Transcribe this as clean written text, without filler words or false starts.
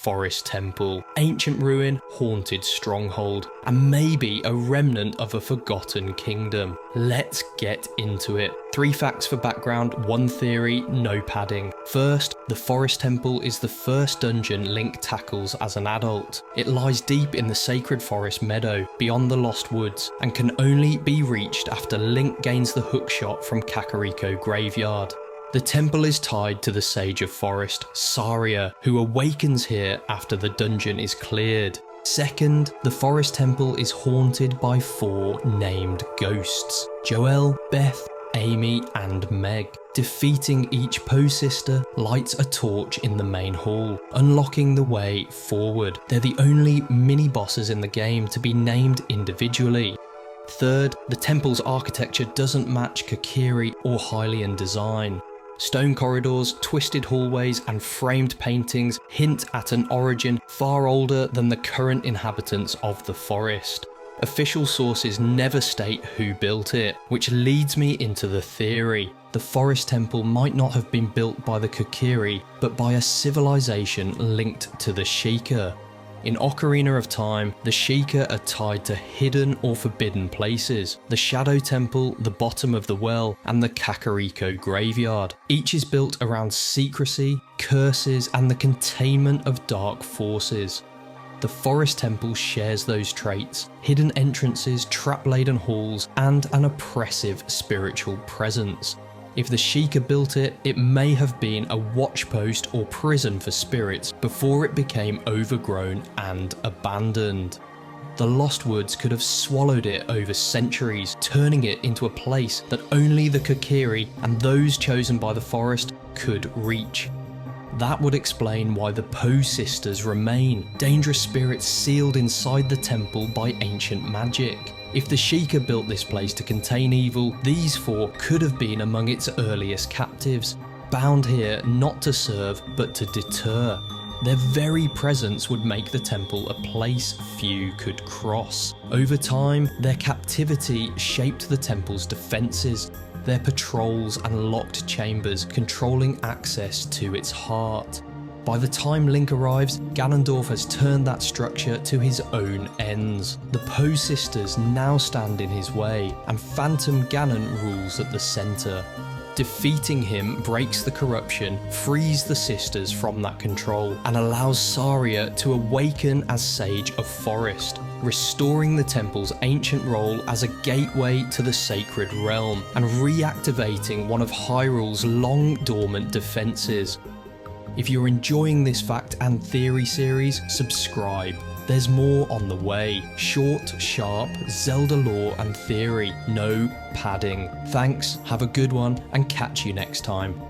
forest temple, ancient ruin, haunted stronghold, and maybe a remnant of a forgotten kingdom. Let's get into it. 3 facts for background, 1 theory, no padding. First, the forest temple is the first dungeon Link tackles as an adult. It lies deep in the sacred forest meadow, beyond the Lost Woods, and can only be reached after Link gains the hookshot from Kakariko Graveyard. The temple is tied to the Sage of Forest, Saria, who awakens here after the dungeon is cleared. Second, the forest temple is haunted by 4 named ghosts: Joelle, Beth, Amy and Meg. Defeating each Poe sister lights a torch in the main hall, unlocking the way forward. They're the only mini-bosses in the game to be named individually. Third, the temple's architecture doesn't match Kokiri or Hylian design. Stone corridors, twisted hallways and framed paintings hint at an origin far older than the current inhabitants of the forest. Official sources never state who built it, which leads me into the theory. The forest temple might not have been built by the Kokiri, but by a civilization linked to the Sheikah. In Ocarina of Time, the Sheikah are tied to hidden or forbidden places: the Shadow Temple, the bottom of the well, and the Kakariko Graveyard. Each is built around secrecy, curses, and the containment of dark forces. The forest temple shares those traits: hidden entrances, trap-laden halls, and an oppressive spiritual presence. If the Sheikah built it, it may have been a watchpost or prison for spirits before it became overgrown and abandoned. The Lost Woods could have swallowed it over centuries, turning it into a place that only the Kokiri and those chosen by the forest could reach. That would explain why the Poe sisters remain, dangerous spirits sealed inside the temple by ancient magic. If the Sheikah built this place to contain evil, these 4 could have been among its earliest captives, bound here not to serve but to deter. Their very presence would make the temple a place few could cross. Over time, their captivity shaped the temple's defences, their patrols and locked chambers controlling access to its heart. By the time Link arrives, Ganondorf has turned that structure to his own ends. The Poe sisters now stand in his way, and Phantom Ganon rules at the centre. Defeating him breaks the corruption, frees the sisters from that control, and allows Saria to awaken as Sage of Forest, restoring the temple's ancient role as a gateway to the sacred realm, and reactivating one of Hyrule's long dormant defences. If you're enjoying this fact and theory series, subscribe. There's more on the way. Short, sharp, Zelda lore and theory. No padding. Thanks, have a good one, and catch you next time.